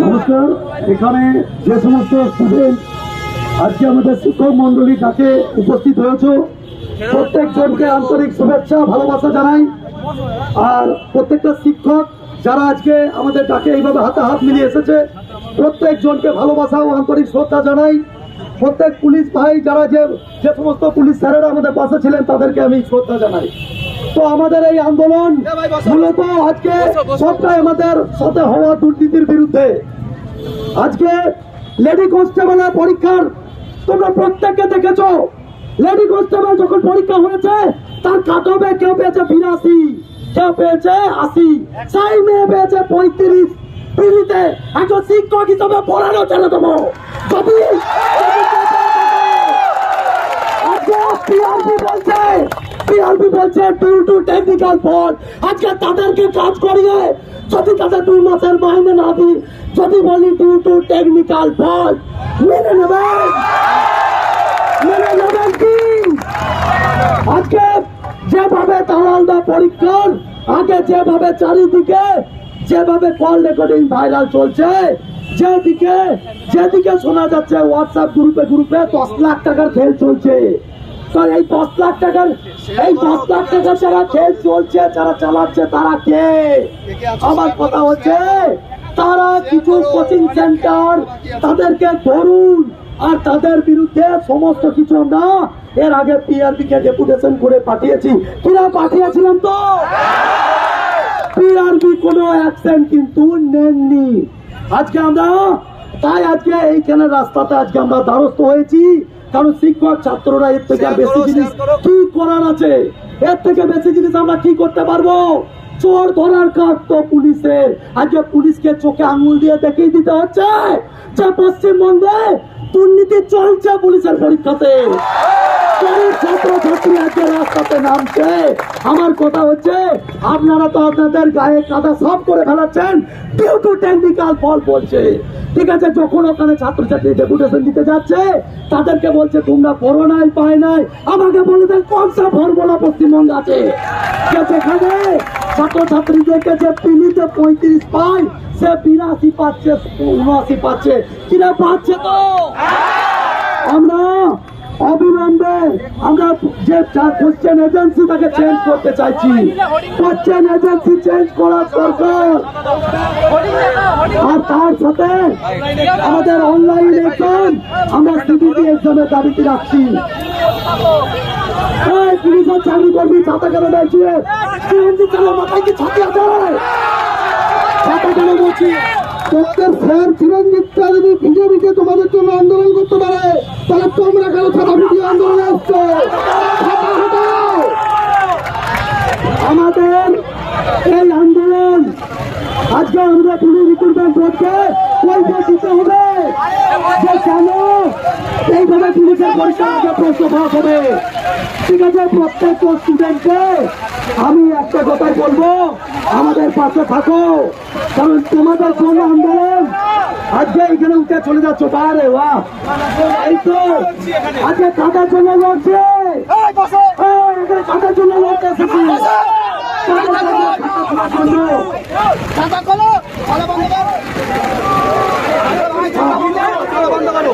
নমস্কার। এখানে যে সমস্ত স্টুডেন্ট আজকে আমাদের শিক্ষক মন্ডলী ডাকে উপস্থিত হয়েছে, প্রত্যেকজনকে আন্তরিক শুভেচ্ছা ভালোবাসা জানাই। আর প্রত্যেকটা শিক্ষক যারা আজকে আমাদের ডাকে এইভাবে হাতে হাত মিলিয়ে এসেছে, প্রত্যেকজনকে ভালোবাসা ও আন্তরিক শ্রদ্ধা জানাই। প্রত্যেক পুলিশ ভাই যারা যে সমস্ত পুলিশ স্যারেরা আমাদের পাশে ছিলেন তাদেরকে আমি শ্রদ্ধা জানাই। তো আমাদের এই আন্দোলন মূলত আজকে সবটাই আমাদের সাথে হওয়া দুর্নীতির বিরুদ্ধে। আজকে লেডি কনস্টেবলের পরীক্ষার তোমরা প্রত্যেককে দেখেছো, লেডি কনস্টেবল যখন পরীক্ষা হয়েছে তার কাট অফে কেউ পেয়েছে 82, কেউ পেয়েছে 80, সেই মেয়ে পেয়েছে 35। পিড়িতে একজন শিক্ষক হিসাবে পড়ানো ছেড়ে দেবো। যদি পিআরবি বলছে ডিউ টু টেকনিক্যাল ফল্ট, আজকে তাদেরকে কাজ করিয়ে যদি তাদের 2 মাসের মাইনে না দিই, যদি বলি ডিউ টু টেকনিক্যাল ফল্ট, মেনে নেবেন? মেনে নেবেন কি? আজকে যেভাবে দালালদা পরীক্ষার আগে যেভাবে চারিদিকে যেভাবে কল রেকর্ডিং ভাইরাল চলছে, যেদিকে শোনা যাচ্ছে হোয়াটসঅ্যাপ গ্রুপে 10 লাখ টাকার খেল চলছে। এই 10 লাখ টাকার যারা খেল চলছে, যারা চালাচ্ছে তারা কে? আমার কথা হচ্ছে তারা কিছু কোচিং সেন্টার, তাদেরকে ধরুন আর তাদের বিরুদ্ধে সমস্ত কিছু আমরা এর আগে পিআরবি কে ডেপুটেশন করে পাঠিয়েছি। কিনা পাঠিয়েছিলাম তো? পিআরবি কোনো অ্যাকশন কিন্তু নেননি। আজকে আমরা আজকে এইখানে রাস্তাতে আজকে আমরা দ্বারস্থ হয়েছি, কারণ শিক্ষক ছাত্ররা এর থেকে বেশি জিনিস কি করার আছে? এর থেকে বেশি জিনিস আমরা কি করতে পারবো? চোর ধরার কাজ তো পুলিশের। আজকে পুলিশকে চোখে আঙুল দিয়ে দেখিয়ে দিতে হচ্ছে যে পশ্চিমবঙ্গে দুর্নীতি চলছে পুলিশের পরীক্ষাতে। ছাত্রছাত্রী আজকে রাস্তাতে নামছে। আমার কথা হচ্ছে আপনারা তো আপনাদের গায়ে কাদা সব করে ফেলাচ্ছেন, ডিউ টু টেকনিক্যাল ফল্ট বলছে। ঠিক আছে, যখন ওখানে ছাত্রছাত্রী ডেপুটেশন দিতে যাচ্ছে তাদেরকে বলছে তোমরা পড়ো নাই, পায় নাই। আমাকে বলে দেন কোন সব ফর্মুলা পশ্চিমবঙ্গ আছে যেখানে ছাত্রছাত্রীদেরকে যে পিলিতে 35 পায়, সে 82 পাচ্ছে, 79 পাচ্ছে। কিনা পাচ্ছে তো? আমরা অবিলম্বে আমরা যে কোশ্চেন এজেন্সি তাকে চেঞ্জ করতে চাইছি। কোশ্চেন এজেন্সি চেঞ্জ করার দরকার। আর তার সাথে আমাদের অনলাইন এক্সাম, আমরা সিবিটি এক্সামের দাবিতে রাখছি। পুলিশের চাকরি করবি, ছাতা কেন বলছি? মাথায় কি ছাতি আছে? ছাতা কেন বলছি? ডক্টর স্যার চিরঞ্জিত যদি বিজেপিকে তোমাদের জন্য আন্দোলন করতে পারে, তাহলে তোমরা কেন ছাতা ভিডিও আন্দোলনে আসছো? আমাদের এই আন্দোলন আজকে আমরা পুলিশ রিক্রুটমেন্ট বোর্ডকে কৈফিয়ত দিতে হবে যে কেন এইভাবে পুলিশের পরীক্ষা আগে প্রশ্ন ফাঁস হবে। ঠিক আছে, প্রত্যেক স্টুডেন্টকে আমি একটা কথা বলবো, আমাদের পাশে থাকো, কারণ তোমাদের জন্য আন্দোলন। আজকে এখানে উঠে চলে যাচ্ছ বাইরে, এই তো আজকে কাদের জন্য লড়ছে, কাদের জন্য লড়তে এসেছি। বন্ধ করো।